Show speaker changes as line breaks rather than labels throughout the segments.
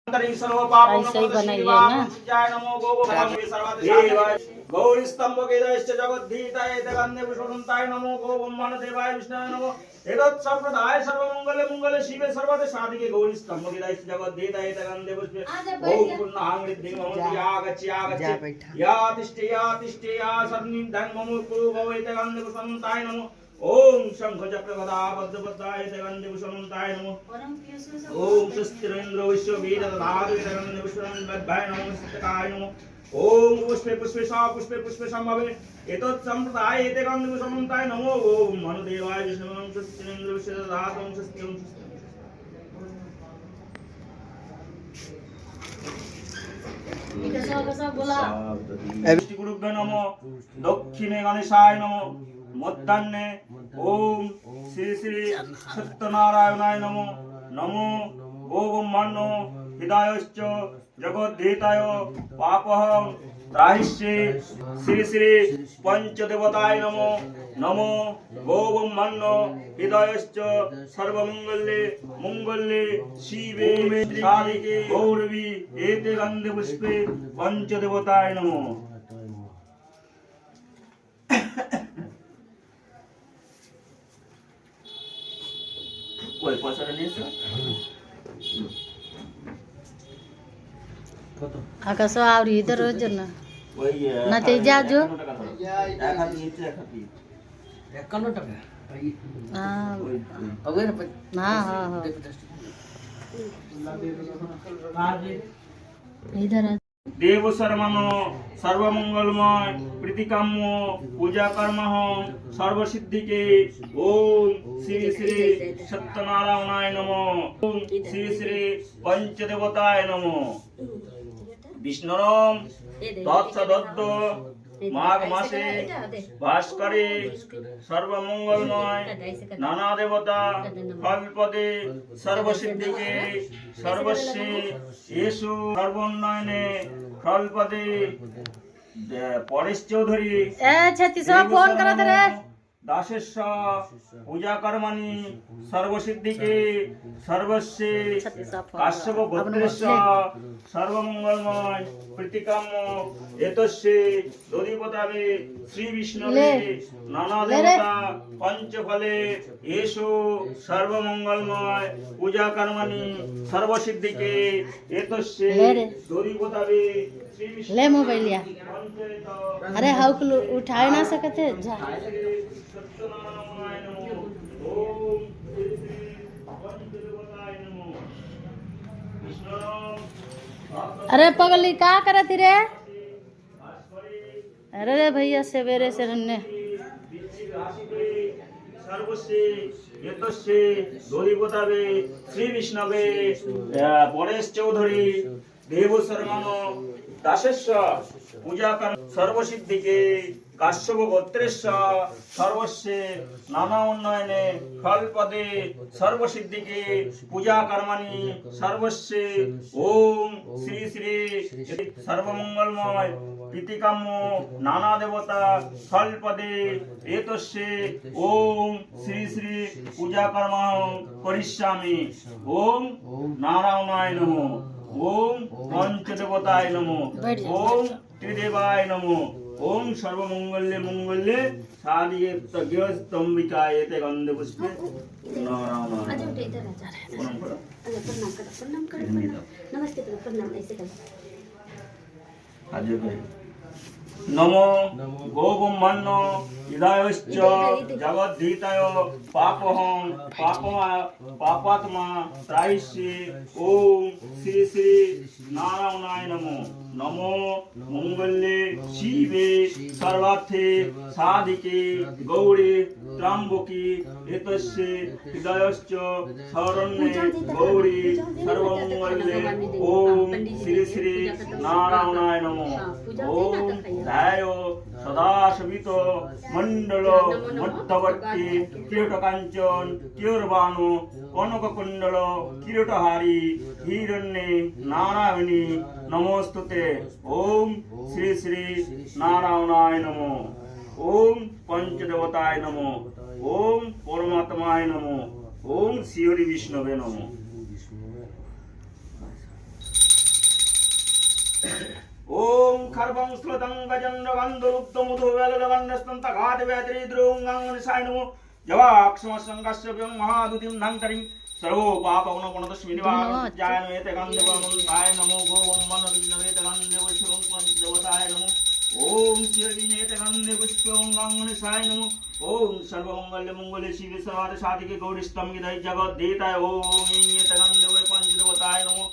ऐसा ही बनाइए ना।
गौरी स्तंभ केदाश्च जगद्धीताय जगन्ने विष्णुताय नमो गो ब्रह्मण देवाय विष्णाय नमो एतत् संप्रदाय सर्वमंगले मंगले शिवे सर्वदे साधिके गौरी स्तंभ केदाश्च जगद्धीताय जगन्ने पुष्पे ओम पुण्यं रिद्धिं ममति आगच्छ या तिष्ठे या सर्वनिधं मम कुरु भवे जगन्ने विष्णुताय नमो ओम शंख चक्र गदा पद्मपद्माय जगन्ने विष्णुताय नमो ओम स्वस्तिरेन्द्र विश्व वेद दधातु जगन्ने विष्णुताय नमो सत्यकाय नमो ओम पुष्पे पुष्पे संभवे एतत् संप्रदाय एते गन्धे विष्णुताय नमो ओम मनुदेवाय विष्णुं स्वस्तिरेन्द्र विश्व दधातु स्वस्तिं गुरुभ्यो नमो दक्षिणे गणेशाय नमो मध्याह्ने ओम श्री श्री सत्यनारायणाय नमो नमो ओम मन्नो हृदयश्च जगद्धीताय पापहं त्राहिष्ये श्री श्री पंचदेवताय नमो नमो ओम मन्नो हृदयश्च सर्वमंगले मंगले शिवे साधिके गौरवी एते गन्धे पुष्पे पंचदेवताय नमो कोई पयसाটা নিয়েছো কত
आकाश और इधर हो जाना
ওই
ना ते जा जो
51 টাকা ধরো 51 টাকা
हां
হবে না
हां इधर
देव शर्मनो सर्वमंगलमय प्रीतिकाम्य पूजा कर्महं सर्वसिद्धिके ओम श्री श्री सत्यनारायणाय नमो ओम श्री श्री पंचदेवताय नमो विष्णुरम तत्सदत्त माघ मासे भास्करे सर्वमंगलमय नाना देवता फलपदे सर्वसिद्धिके सर्वस्वे येषु सर्वोन्नयने फलपदे परेश चौधरी
ए छत्तीस फोन करा रे
दासेश्वर पूजा कर्मणि सर्वसिद्धिके सर्वस्वे काश्यप गोत्रेश्वर सर्वमंगलमय प्रीतिकाम्य एतस्ये दधिपतावे श्री विष्णुवे नाना देवता पंचफले येषु सर्वमंगलमय पूजा कर्मणि सर्वसिद्धिके एतस्ये दधिपतावे श्री विष्णु
ले मोबाइल लिया अरे हाउ उठा ना सकते जा अरे पगली का करती रे अरे रे भैया सवेरे से हमने
सर्वस्वे यतस्ये दधिपतावे श्री विष्णवे परेश चौधरी देव शर्मनो दासेश्वर पूजा कर सर्वसिद्धिके काश्यप गोत्रेश्वर सर्वस्वे नाना उन्नयने फलपदे सर्वसिद्धिके पूजा कर्मणि सर्वस्वे ओम श्री श्री सर्वमंगलमय प्रीतिकाम्य नाना देवता फलपदे एतस्ये ओम श्री श्री पूजा कर्मं करिष्यामि ओम नारायणाय नमो ओम पंचदेवताय नमो ओम त्रिदेवाय नमो ओम सर्वमंगल्ये मंगल्ये साधिके गृहस्तंभिकाय ते गंधे पुष्पे नारायण
नमस्ते प्रणाम ऐसे कर
आज नमो गोब्रह्मण्य हृदयश्च जगद्धीताय पापहं पापात्मा त्राहिष्ये ओम श्री श्री नारायणाय नमो नमो मंगल्ये शिवे सर्वार्थे साधिके गौरी त्र्यंबके एतस्ये हृदयश्च शरण्ये गौरी सर्वमंगल्ये ओम श्री श्री नारायणाय नमो ओम ध्यायो सदा शोभित मंडल मध्यवर्ती किरीटकांचन किरीटबाणु कनककुंडल किरीटहारी हिरण्ये नारायणी नमोस्तुते ओम श्री श्री नारायणाय नमो ओम पंचदेवताय नमो ओम परमात्माय नमो ओम श्री हरि विष्णवे नमो। खर्वं स्लुतं गजन्द्र गन्धरुक्तमुदुवेलगन्धस्तन्तघातव्यात्रिद्रोङ्गाङ्गनिसाय नमो जवाक्षमसङ्गस्य महादुतिं धङ्करिं सर्वोपापगुणगुणतस्मिनिवाजाय नमेते गन्धवमुन्ताय नमो गों मनोविष्णवेते गन्धवशुरं पञ्चदेवताय नमो ओम श्रीनेते गन्धपुष्पं गाङ्गनिसाय नमो ओम सर्वमङ्गलमङ्गले शिवे सर्वार्थ साधिके गौरीष्टं गिदय जगद्धिताय ओम एते गन्धवे पञ्चदेवताय नमो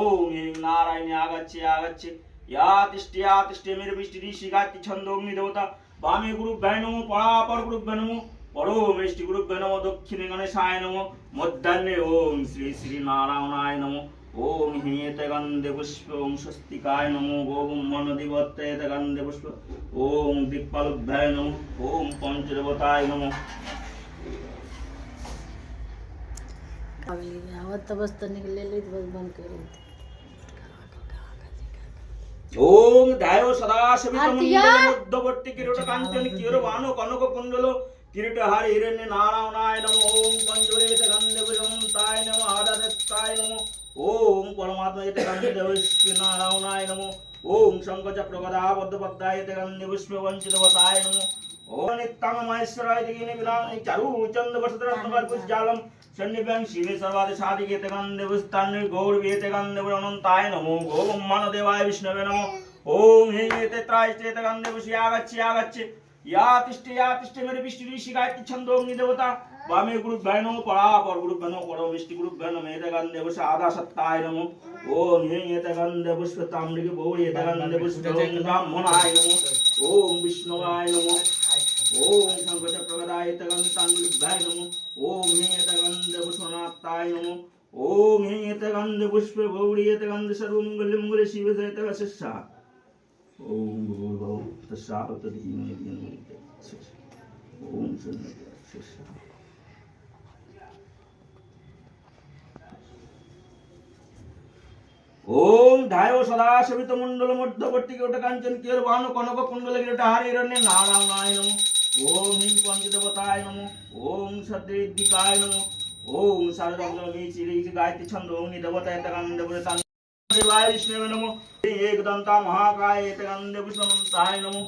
ओम नारायणे आगच्छे आगच्छे या तिष्ठे मेरे विष्टि ऋषिगाति छन्दोग्नि देवता वामे गुरुभ्याय नमो परापर गुरुभ्याय नमो परमेष्टि गुरुभ्याय नमो दक्षिणे गणेशाय नमो मध्याह्ने ओम श्री श्री नारायणाय नमो ओम हियते गन्धे पुष्प ओम स्वस्तिकाय नमो गों मनोदिवत्ते गन्धे पुष्प ओम दिक्पालुभ्याय नमो ओम पंचदेवताय नमो
आवत बस तो निकले ले बस बंद कर
ओम ध्यायो सदा सवितमण्डलमध्यवर्ति किरीटकाञ्चन किरीटभानु कनककुण्डलो किरीटहारि हिरण्य नारायणाय नमो ओम पंचवरेते गन्धपुष्पमन्ताय नमो आदत्ताय नमो ओम परमात्मयते गन्धपुष्प नारायणाय नमो ओम शङ्खचक्रगदाबद्धपद्मायते गन्धपुष्पवञ्चितवताय नमो ओम नित्यं महेश्वराय दिगिने विराम चारु चन्द्रवसत्रत्नकल्पजालं सन्निभ्यं शिवे सर्वादि साधिकेते गन्धपुष्पान् गौरवेते गन्धपुरमन्ताय नमो गों मनोदेवाय विष्णवे नमो ओम हेते त्रायस्तेते गन्धपुष्पे आगच्छे आगच्छे या तिष्ठे मेरे विष्टि ऋषिगायति छन्दोग्नि देवता वामे गुरुभ्याय नमो परापर गुरुभ्याय नमो परमेष्टि गुरुभ्याय नमो एते गन्धपुष्प आधा सत्ताय नमो ओम हेते गन्धपुष्प ताम्रिके भोगे एते गन्धपुष्प ब्राह्मणाय नमो ओम विष्णुवाय नमो ओम शङ्खचक्रगदाय एते गन्धताम्रिभ्याय नमो ओम हेते गन्धपुष्पनाथाय नमो ओम हेते गन्धपुष्प भोगे एते गन्ध सर्वमङ्गलमङ्गले शिवे जयते वशिष्ठा ओम भूर्भुवः तस्मात् ओम ओम ध्यायो सदा सवितमण्डलमध्यवर्ति किरीटकाञ्चन किरीटभानु कनककुण्डलकिरीटहारि हिरण्य नारायणाय नमो ओम ह्रीं पंचदेवताय नमो ओम सद्रिद्धिकाय नमो ओम शारदाग्नि गायत्री छन्दोग्नि देवताय गन्धपुरतान् देवाय विष्णवे नमो एकदन्ता महाकाय एते गन्धपुष्पमन्ताय नमो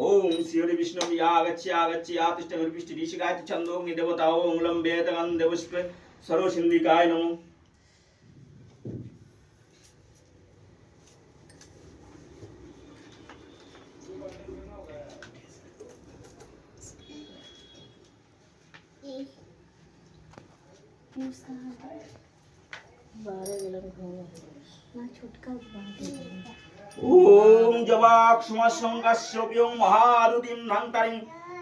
ओम श्री विष्णु आगच्छे आगच्छे या तिष्ठे मेरे विष्टि ऋषिगायति छन्दोग्नि देवता ओम लम्बे एते गन्धपुष्पे सर्वसिन्धिकाय नमो ओम जवाक्षमसङ्गस्योऽप्यं महादुतिं धङ्करिं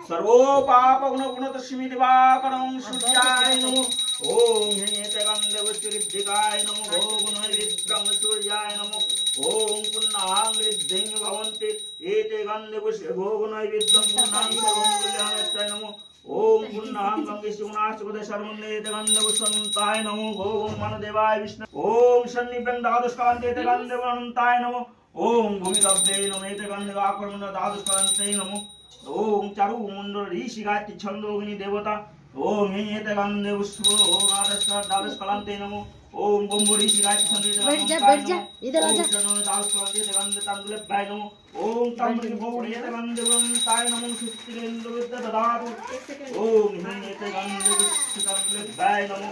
सर्वोपापगुणगुणतस्मिदिवाकरं सूर्याय नमो ओम हेते गन्धपुष्परिद्धिकाय नमो भोगुणविद्रं सूर्याय नमो ओम पुन्नाङ्गृद्धिं भवन्ति एते गन्धपुष्पे भोगुणविद्रं पुन्नाङ्गमङ्गल्याय नमो ओम पुन्नाङ्गङ्गिशुनाश्चपदे सर्वन्नेते गन्धपुष्पमन्ताय नमो ओम मनोदेवाय विष्णु ओम सन्निभ्यं द्वादशकान्तेते गन्धपुरमन्ताय नमो ओम भूमिकब्दे नमो एते गन्धवाकर्मण द्वादशकान्ते नमो ओम चारुमुण्डल ऋषिगायति छन्दोग्नि देवता ओम एते गन्धपुष्प ओम द्वादशकान्ते नमो ओम गोम्बो ऋषिगायति छन्दोग्नि
इधर आजा
द्वादशकान्ते गन्धताम्बुलेभ्याय नमो ओम ताम्बुलिके भौरे एते गन्धवन्ताय नमो सुस्तिरेन्द्रविद्य ददातु ओम एते गन्धपुष्पताम्बुलेभ्याय नमो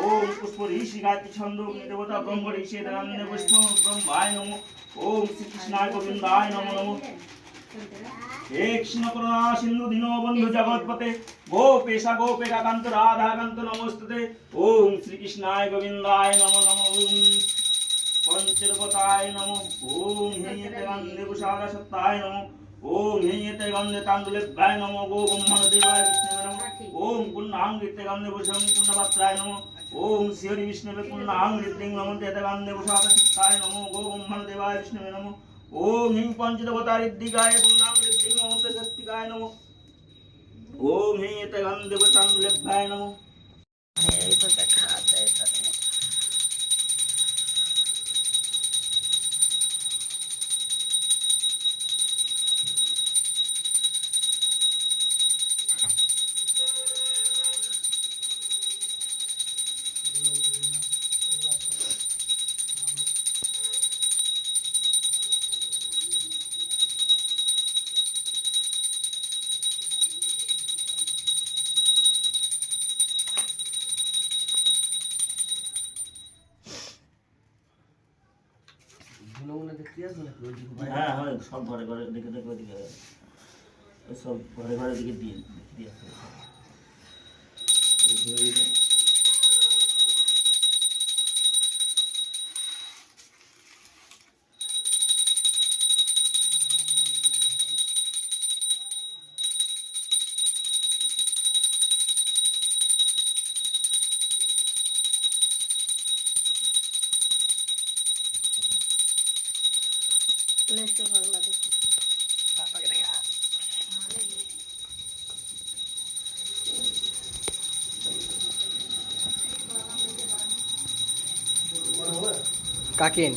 ओम पुष्प ऋषिगायति छन्दोग्नि देवता ब्रह्म ऋषि एते गन्धपुष्प ब्रह्माय नमो ओम श्री कृष्णाय गोविंदाय नमो नमो हे कृष्ण करुणा सिंधु दीनो बंधु जगतपते गोपेशा गोपिका कांत राधा कांत नमोस्तुते ओम श्री कृष्णाय गोविंदाय नमो नमो ओम पंचदेवताय नमो ओम हेयते गन्धे कुशाल सत्ताय नमो ओम हेयते गन्धे तांडुलेभ्याय नमो गो ब्रह्मदेवाय विष्णवे नमो ओम पुन्नाङ्गृते गन्धे भूषं पुण्यवत्राय नमो ओम श्री विष्णवे पुन्नाङ्गृतिं नमो तेते गन्धे कुशाल सत्ताय नमो गो ब्रह्मदेवाय विष्णवे नमो ओम हिं पंचदेवतारिद्धिकाय पुन्नाङ्गृतिं नमो ते शक्तिकाय नमो ओम हेयते गन्धे तांडुलेभ्याय नमो হ্যাঁ হ্যাঁ সব ঘরে ঘরে দেখে দেখে ওদিকে সব ঘরে ঘরে দিকে দিয়ে দিয়ে আসতে
लेके बांग्लादेश
কাকেন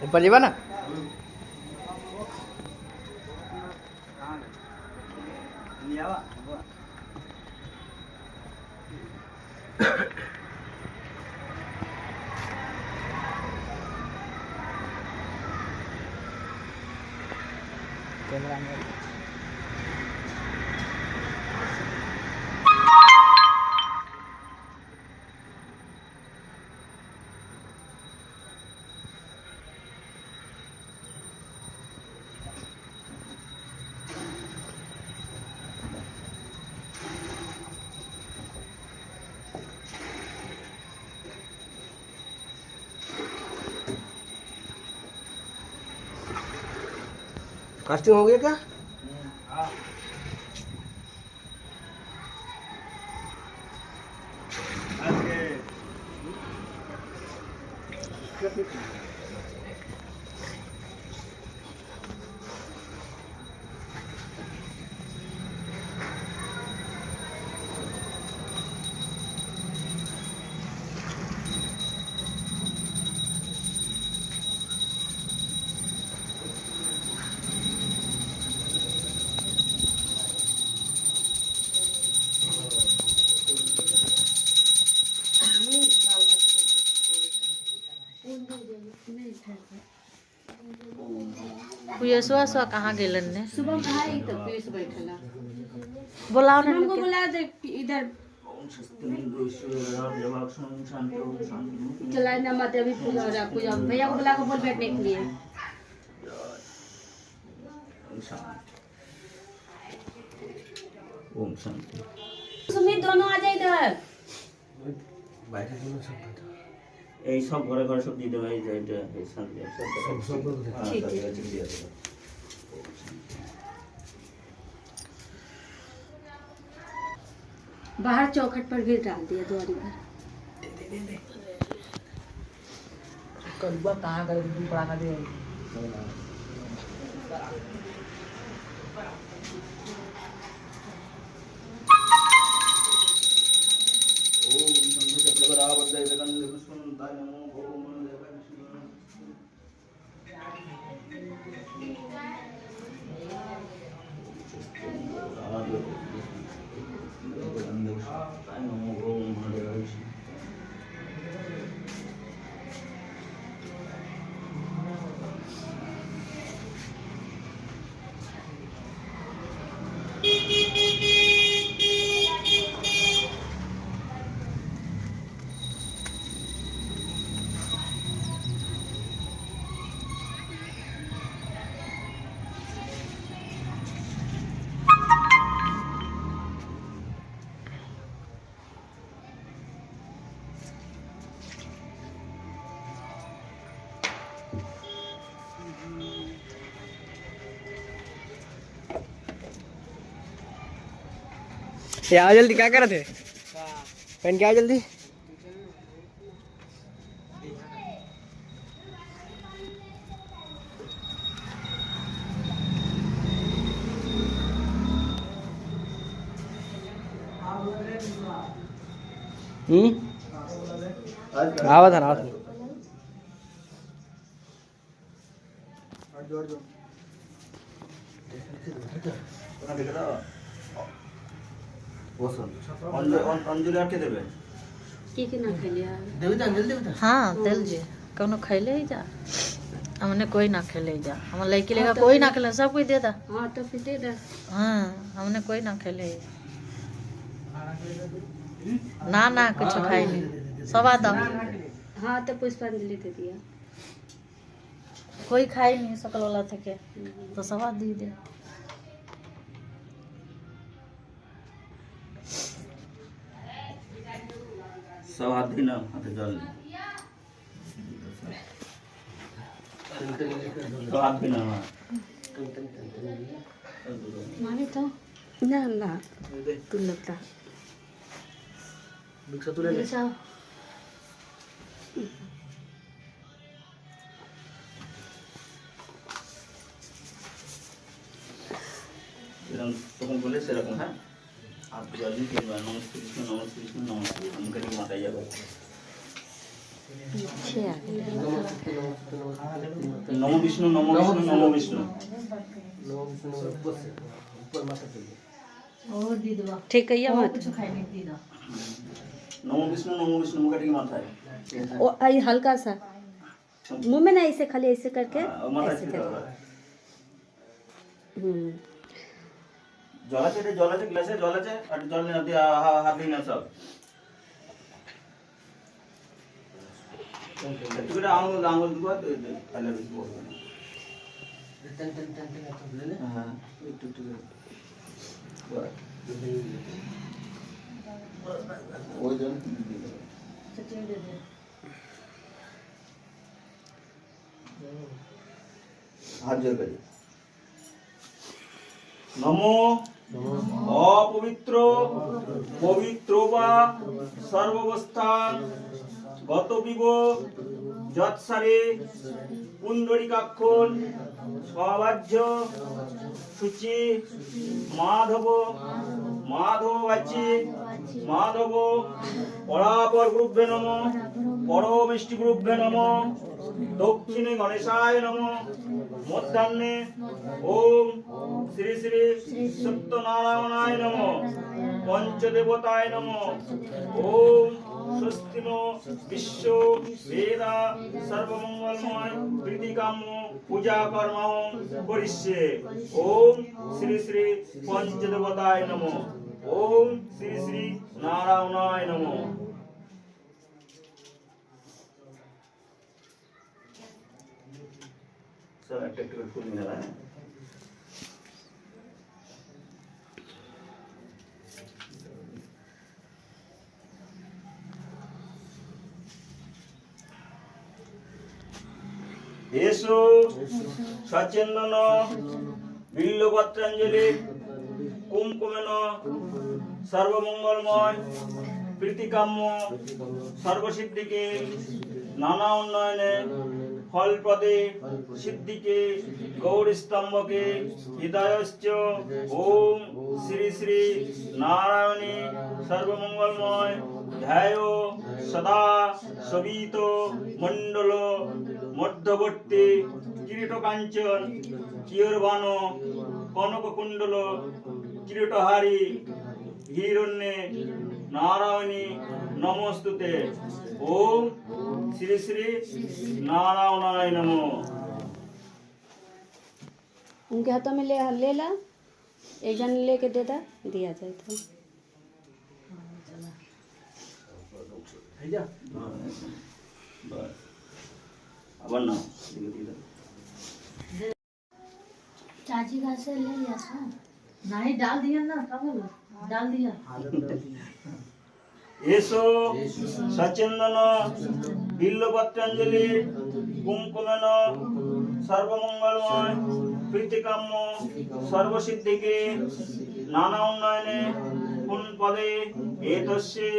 ऊपर जीवा ना कैमरा में कास्टिंग हो गया क्या?
पियुसवा सवा कहाँ गेलन ने
सुबह भाई तो पीयूष बैठला
बुलाओ ना
हमको
लेके।
बुला दे इधर चलाए ना मत अभी पूजा हो रहा पूजा भैया को बुला के बोल बैठने के लिए
ओम शांति
सुमित दोनों आ जाए इधर
এই সব ঘরে ঘরে সব দিয়ে দেবে এই যে এটা এই শান্তি সব
ठीक है।
দিয়ে দেবে
बाहर चौखट पर भी डाल दिया द्वारी पर
कलुआ कहाँ गए पुराना दे
ओम शंभु चक्रवरावद्दय जगन्नाथ विष्णुताय नमो ओम देवाय विष्णु
ये आओ जल्दी क्या कर रहे थे पहन के आओ जल्दी आवा था ना
ওখানে রেখে দাও। বসুন। অঞ্জলি আর কে দেবে?
की ना खेलिया
हाँ तेल जी कौनो खैले ही जा हमने कोई ना खेले ही जा हम लड़की लेगा कोई ना खेले सब कोई दे दा
हाँ तो फिर दे दे
हाँ हमने कोई ना खेले ही ना ना कुछ खाई नहीं सब आता
हाँ तो पुष्पांजलि दे दिया
कोई खाई नहीं सकल वाला थे के तो सब दी दे
सब हाथ दी ना हाथे जल तो हाथ भी ना
माने तो ना ना तू लगता जाओ
তখন বলে সেরকম হ্যাঁ আর জল নিয়ে কিনবা নমস্তে কৃষ্ণ নমস্তে কৃষ্ণ নমস্তে মুখে নিয়ে মাথায় যাবো
पीछे आ गया
নম বিষ্ণু নম বিষ্ণু নম বিষ্ণু
और दी दो
ठीक है ये मत
कुछ खाई नहीं दी दो
নম বিষ্ণু মুখে নিয়ে মাথায়
ओ आई हल्का सा मुंह में ना ऐसे खाली ऐसे करके
মাথায়
ऐसे
ছিল
करके
জল আছে গ্লাসে জল আছে আর জল নিয়ে দিয়ে হাত দিই না সব একটু করে আঙুল দিব তাহলে বেশি পড়বে না হ্যাঁ একটু করে বস। ওই জন্য
चटनी दे दे
হাত জোর করে নমো অপবিত্র পবিত্র বা সর্বাবস্থান গত বিব যৎসারে পুণ্ডরিকাক্ষণ স্ববাহ্য সূচি মাধব মাধবাচি মাধব পরাপর গুরুভ্যে নমঃ পরমিষ্টি গুরুভ্যে নমঃ দক্ষিণে গণেশায় নমঃ মধ্যাহ্নে ওম শ্রী শ্রী সত্যনারায়ণায় নমঃ পঞ্চদেবতায় নমঃ ওম স্বস্তিন বিশ্ব বেদা সর্বমঙ্গলময় প্রীতিকাম্য পূজা কর্ম করিষ্যে ওম শ্রী শ্রী পঞ্চদেবতায় নমঃ ওম শ্রী শ্রী নারায়ণায় নমঃ सब एक एक फूल मिला है एसो सचंदन बिल्लपत्रांजलि कुमकुमेन सर्वमंगलमय प्रीतिकाम्य सर्वसिद्धिके नाना उन्नयने फलप्रदे सिद्धिके गौरीस्तंभके हृदयश्च ओम श्री श्री नारायणी सर्वमंगलमय ध्यायो सदा सवित मंडल मध्यवर्ती किरीट कांचन कियरबान कनककुंडल किरीटहारी हिरण्ये नारायणी नमस्तुते ओम श्री श्री नारायणाय नमो
उनके हाथों में ले ला एक जन लेके दे दा दिया जाए तो
बस अब ना
चाची का से ले लिया था नहीं डाल दिया ना कब डाल दिया
एसो सचंदन बिल्लपत्रांजलि कुमकुमेन सर्वमंगलमय प्रीतिकाम्य सर्वसिद्धिके नाना उन्नयने पुण्यपदे एतस्ये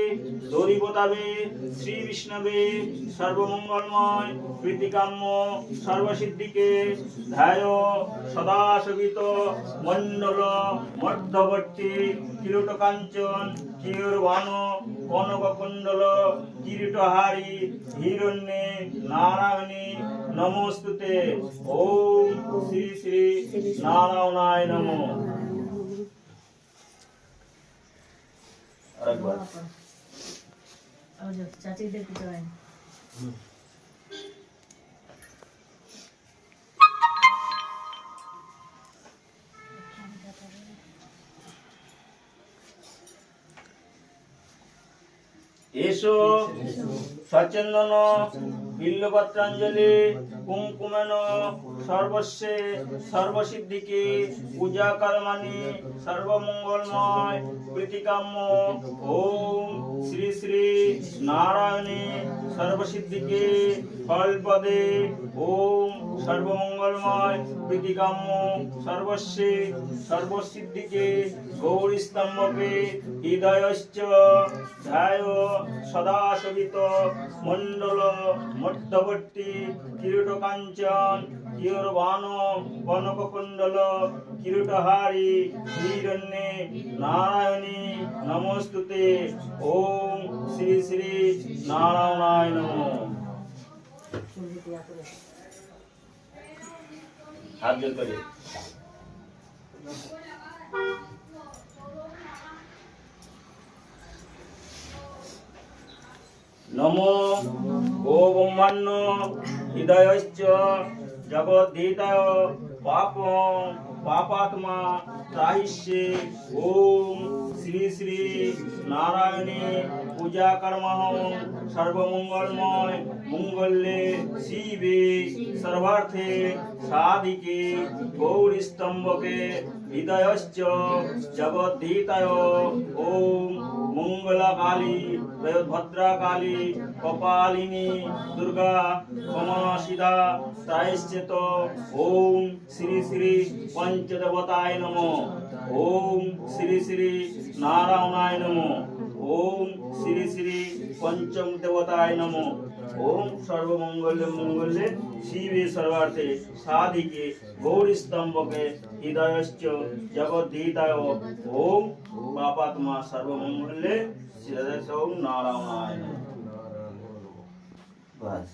दौरिवतावे श्री विष्णवे सर्वमंगलमय प्रीतिकाम्य सर्वसिद्धिके ध्यायो सदा सवित मंडल मध्यवर्ती किरीट कांचन कियरबान कनककुंडल किरीटहारी हिरण्ये नारायणी नमस्तुते ओम শ্রী শ্রী নারায়ণায় নমঃ। আরেকবার।
চাচি দেখতে চাই
এসো সচন্দন বিল্লপত্রাঞ্জলি কুমকুমেন সর্বস্বে সর্বসিদ্ধিকে পূজা কর্মাণি সর্বমঙ্গলময় প্রীতিকাম্য ওম শ্রী শ্রী নারায়ণী সর্বসিদ্ধিকে ফলপদে ওম সর্বমঙ্গলময় প্রীতিকাম্য সর্বস্বে সর্বসিদ্ধিকে গৌরীস্তম্ভকে হৃদয়শ্চ ধ্যায় সদা শোভিত মণ্ডল মধ্যবর্তী কিরীট কাঞ্চন কিয়রবান কনক কুণ্ডল কিরীটহারি হিরণ্যে নারায়ণী নমস্তুতে। ওম শ্রী শ্রী নারায়ণায় নমঃ। হাত জোর করে নমো গো ব্রহ্মাণ্য হৃদয়শ্চ জগদ্ধিতায় পাপং পাপাত্মা ত্রাহিষ্যে ওম শ্রী শ্রী নারায়ণী পূজা কর্মহং সর্বমঙ্গলময় মঙ্গলে শিবে সর্বার্থে সাধিকে গৌরীস্তম্ভকে হৃদয়শ্চ জগদ্ধিতায় ওম মঙ্গলাকালী ভদ্রাকালী কপালিনী দুর্গা ক্ষমা সিধা প্রায়শ্চিত ওম শ্রী শ্রী পঞ্চদেবতায় নমঃ। ওম শ্রী শ্রী নারায়ণায় নমঃ। ওম শ্রী শ্রী পঞ্চম দেবতায় নমঃ। ওম সর্বমঙ্গলে মঙ্গলে শিবে সর্বার্থে সাধিকে গৌরীস্তম্ভকে হৃদয়শ্চ জগদ্ধিতায় ওম পাপাত্মা সর্বমঙ্গলে শিরসৌ নারায়ণায় নমঃ। বাস।